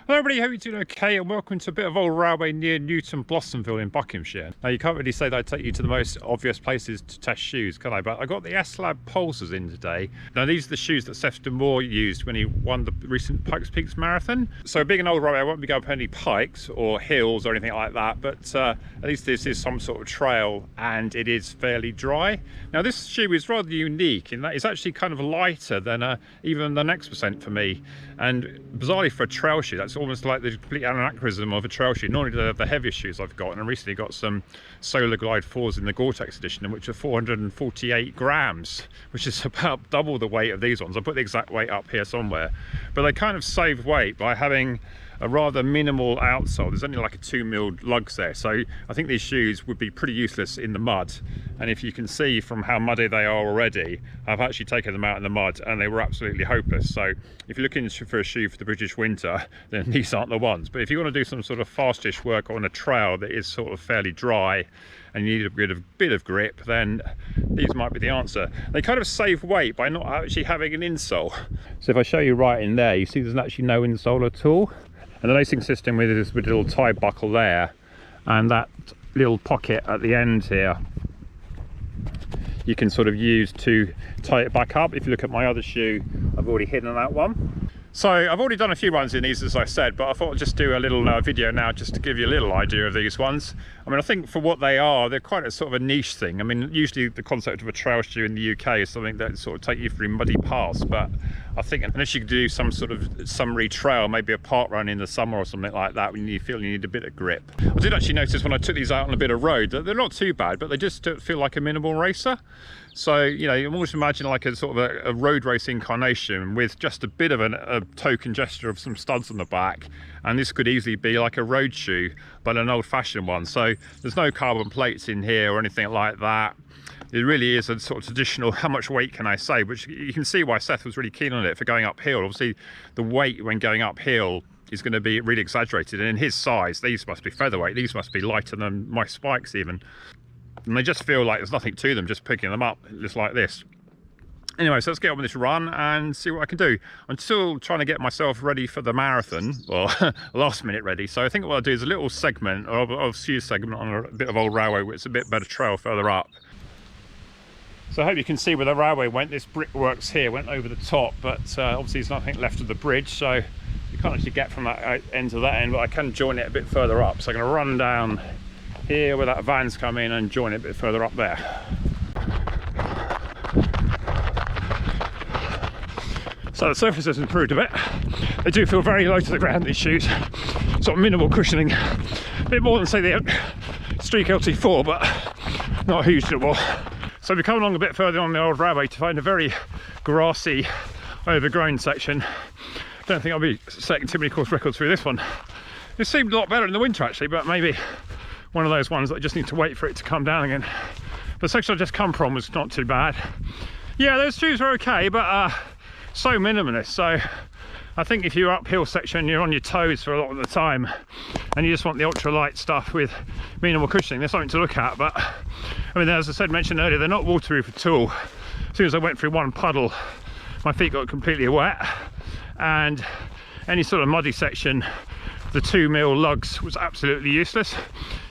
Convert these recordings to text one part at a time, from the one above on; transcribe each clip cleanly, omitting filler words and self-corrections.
Hello everybody, hope you're doing okay and welcome to a bit of old railway near Newton Blossomville in Buckinghamshire. Now you can't really say that I'd take you to the most obvious places to test shoes, can I? But I got the S-Lab Pulsars in today. Now these are the shoes that Seth DeMoor used when he won the recent Pikes Peak Marathon. So being an old railway, I won't be going up any pikes or hills or anything like that, but at least this is some sort of trail and it is fairly dry. Now this shoe is rather unique in that it's actually kind of lighter than even the next percent for me. And bizarrely for a trail shoe, that's almost like the complete anachronism of a trail shoe. Normally they're the heaviest shoes I've got, and I recently got some Solar Glide 4s in the Gore-Tex edition, which are 448 grams, which is about double the weight of these ones. I'll put the exact weight up here somewhere. But they kind of save weight by having a rather minimal outsole. There's only like a 2mm lugs there, so I think these shoes would be pretty useless in the mud. And if you can see from how muddy they are already, I've actually taken them out in the mud and they were absolutely hopeless. So if you're looking for a shoe for the British winter, then these aren't the ones. But if you want to do some sort of fastish work on a trail that is sort of fairly dry and you need a bit of grip, then these might be the answer. They kind of save weight by not actually having an insole. So if I show you right in there, you see there's actually no insole at all. And the lacing system with this little tie buckle there and that little pocket at the end here, you can sort of use to tie it back up. If you look at my other shoe, I've already hidden that one. So I've already done a few runs in these, as I said, but I thought I'd just do a little video now just to give you a little idea of these ones. I mean, I think for what they are, they're quite a sort of a niche thing. I mean, usually the concept of a trail shoe in the UK is something that sort of take you through muddy paths, but I think unless you could do some sort of summery trail, maybe a park run in the summer or something like that, when you feel you need a bit of grip. I did actually notice when I took these out on a bit of road that they're not too bad, but they just feel like a minimal racer. So, you know, you almost imagine like a sort of a road race incarnation with just a bit of a token gesture of some studs on the back. And this could easily be like a road shoe, but an old-fashioned one. So there's no carbon plates in here or anything like that. It really is a sort of traditional, how much weight can I say, which you can see why Seth was really keen on it for going uphill. Obviously, the weight when going uphill is going to be really exaggerated. And in his size, these must be featherweight. These must be lighter than my spikes even. And they just feel like there's nothing to them, just picking them up just like this. Anyway, so let's get on with this run and see what I can do. I'm still trying to get myself ready for the marathon, or last minute ready. So I think what I'll do is a little segment, or a few segment on a bit of old railway where it's a bit better trail further up. So I hope you can see where the railway went. This brickworks here went over the top, but obviously there's nothing left of the bridge, so you can't actually get from that end to that end, but I can join it a bit further up. So I'm going to run down here where that van's come in and join it a bit further up there. So the surface has improved a bit. They do feel very low to the ground, these shoes. Sort of minimal cushioning. A bit more than say the Streak LT4, but not a huge deal more. So we come along a bit further on the old railway to find a very grassy, overgrown section. Don't think I'll be setting too many course records through this one. It seemed a lot better in the winter actually, but maybe one of those ones that I just need to wait for it to come down again. The section I just come from was not too bad. Yeah, those shoes were okay, but so minimalist. So I think if you're uphill section, you're on your toes for a lot of the time, and you just want the ultralight stuff with minimal cushioning. There's something to look at, but I mean, as I mentioned earlier, they're not waterproof at all. As soon as I went through one puddle, my feet got completely wet, and any sort of muddy section, the 2mm lugs was absolutely useless.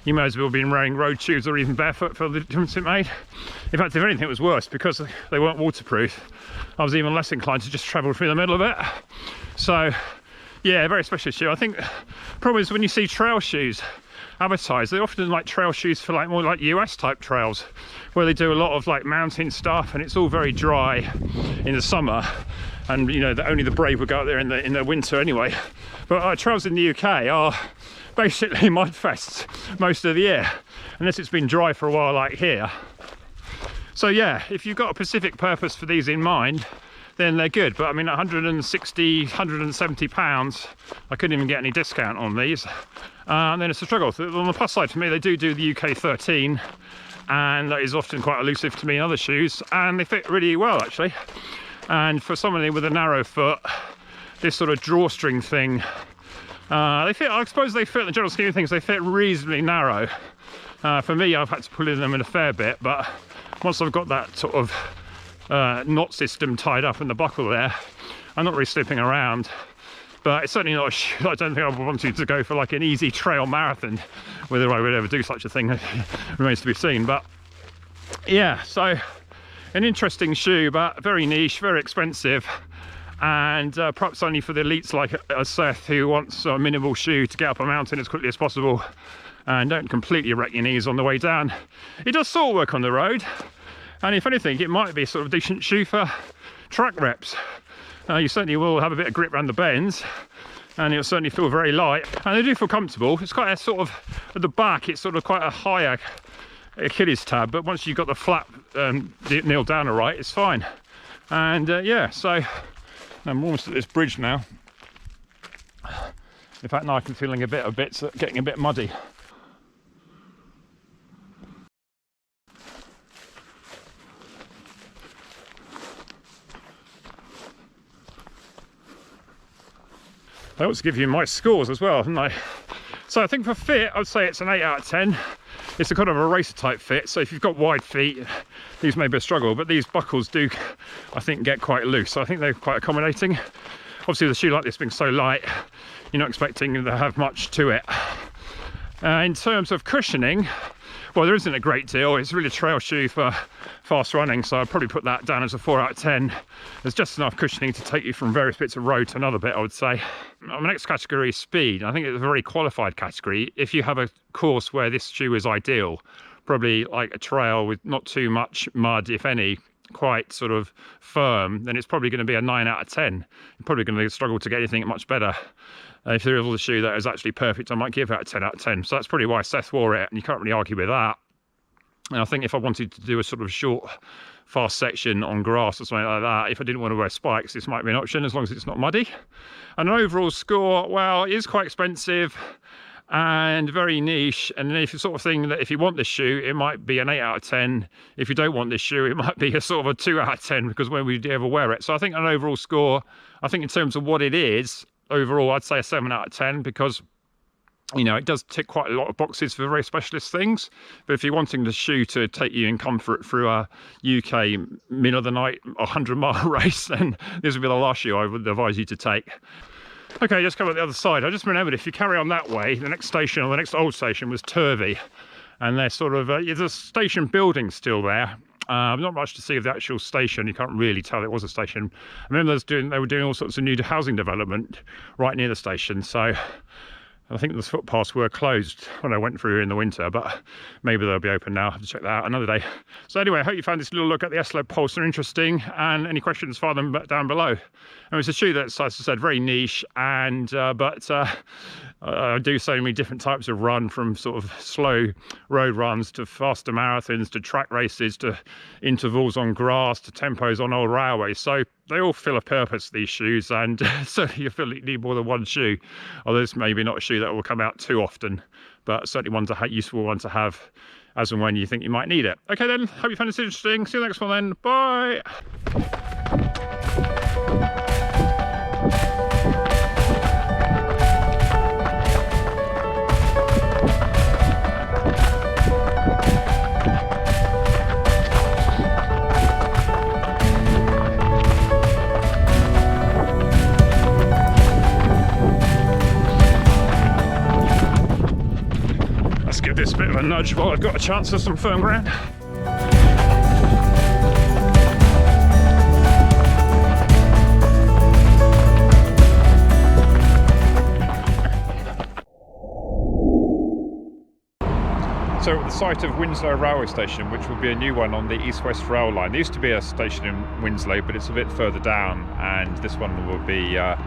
You may as well have been wearing road shoes or even barefoot for the difference it made. In fact, if anything, it was worse because they weren't waterproof. I was even less inclined to just travel through the middle of it. So yeah, very special shoe. I think the problem is when you see trail shoes advertised, they're often like trail shoes for like more like US type trails, where they do a lot of like mountain stuff, and it's all very dry in the summer, and you know that only the brave would go out there in the winter anyway. But trails in the UK are basically mud fests most of the year, unless it's been dry for a while like here. So yeah, if you've got a specific purpose for these in mind, then they're good. But I mean, 160, 170 pounds, I couldn't even get any discount on these. And then it's a struggle. On the plus side for me, they do the UK 13, and that is often quite elusive to me in other shoes, and they fit really well actually. And for somebody with a narrow foot, this sort of drawstring thing, they fit, I suppose they fit, in the general scheme of things, they fit reasonably narrow. For me, I've had to pull in them in a fair bit, but once I've got that sort of knot system tied up in the buckle there, I'm not really slipping around. but it's certainly not a shoe. I don't think I would want to go for like an easy trail marathon. Whether I would ever do such a thing remains to be seen. But yeah, so an interesting shoe, but very niche, very expensive, and perhaps only for the elites like Seth, who wants a minimal shoe to get up a mountain as quickly as possible and don't completely wreck your knees on the way down. It does sort of work on the road, and if anything, it might be a sort of decent shoe for track reps. You certainly will have a bit of grip around the bends, and it'll certainly feel very light, and they do feel comfortable. It's quite a sort of, at the back, it's sort of quite a higher Achilles tab, but once you've got the flap nailed down all right, it's fine. And yeah, so I'm almost at this bridge now. In fact, now I can feeling a bit getting a bit muddy. I also give you my scores as well, haven't I? So I think for fit, I'd say it's an 8 out of 10. It's a kind of a racer type fit, so if you've got wide feet, these may be a struggle, but these buckles do, I think, get quite loose. So I think they're quite accommodating. Obviously, with a shoe like this being so light, you're not expecting to have much to it. In terms of cushioning, well, there isn't a great deal. It's really a trail shoe for fast running, so I'd probably put that down as a 4 out of 10. There's just enough cushioning to take you from various bits of road to another bit, I would say. My next category is speed. I think it's a very qualified category. If you have a course where this shoe is ideal, probably like a trail with not too much mud, if any, quite sort of firm, then it's probably going to be a 9 out of 10. You're probably going to struggle to get anything much better. If there is a shoe that is actually perfect, I might give that a 10 out of 10. So that's probably why Seth wore it, and you can't really argue with that. And I think if I wanted to do a sort of short, fast section on grass or something like that, if I didn't want to wear spikes, this might be an option, as long as it's not muddy. And an overall score, well, it is quite expensive and very niche, and if you sort of thing that if you want this shoe, it might be an 8 out of 10. If you don't want this shoe, it might be a sort of a 2 out of 10, because when would you ever wear it? So I think an overall score, I think in terms of what it is, overall I'd say a 7 out of 10, because you know, it does tick quite a lot of boxes for very specialist things. But if you're wanting the shoe to take you in comfort through a UK middle of the night 100-mile race, then this would be the last shoe I would advise you to take. Okay, just come at the other side. I just remembered, if you carry on that way, the next station, or the next old station, was Turvey, and they're sort of there's a station building still there. Not much to see of the actual station. You can't really tell it was a station. I remember they were doing all sorts of new housing development right near the station, so I think the footpaths were closed when I went through in the winter, but maybe they'll be open now. I'll have to check that out another day. So anyway, I hope you found this little look at the S-Lab Pulsar interesting, and any questions, fire them down below. And it's a shoe that's, as I said, very niche, and I do so many different types of run, from sort of slow road runs to faster marathons to track races to intervals on grass to tempos on old railways. So they all fill a purpose, these shoes, and certainly you feel you need more than one shoe. Although this may be not a shoe that will come out too often, but certainly one's a useful one to have as and when you think you might need it. Okay then, hope you found this interesting. See you next one then. Bye. Give this a bit of a nudge while I've got a chance of some firm ground. So at the site of Winslow railway station, which will be a new one on the east-west rail line. There used to be a station in Winslow, but it's a bit further down, and this one will be a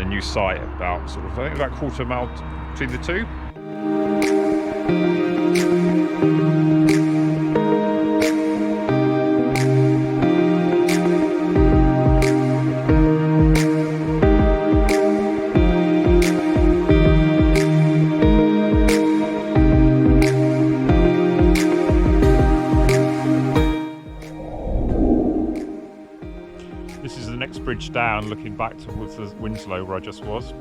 new site about I think about a quarter mile between the two. This is the next bridge down, looking back towards the Winslow where I just was.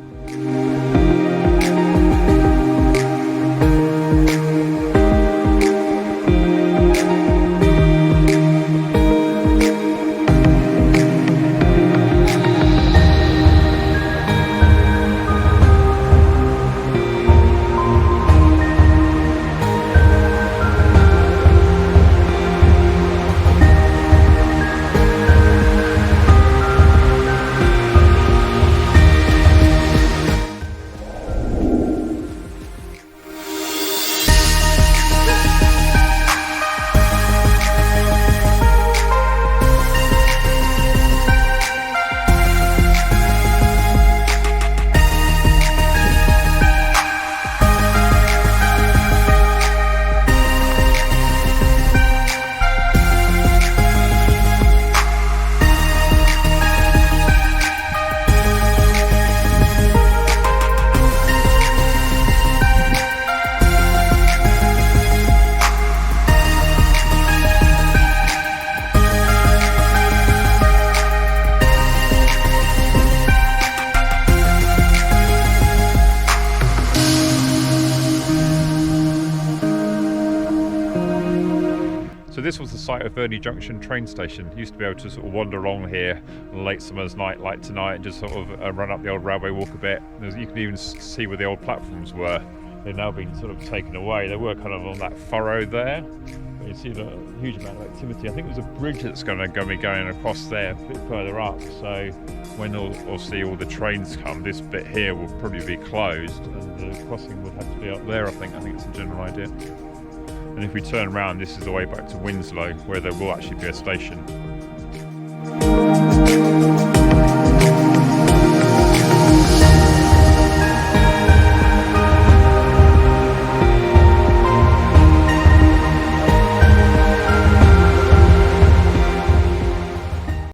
this was the site of Verney Junction train station. You used to be able to sort of wander along here on a late summer's night like tonight and just sort of run up the old railway walk a bit. You can even see where the old platforms were. They've now been sort of taken away. They were kind of on that furrow there. But you see a huge amount of activity. I think there's a bridge that's going to be going across there a bit further up. So when we'll see all the trains come, this bit here will probably be closed and the crossing would have to be up there, I think. It's a general idea. And if we turn around, this is the way back to Winslow, where there will actually be a station.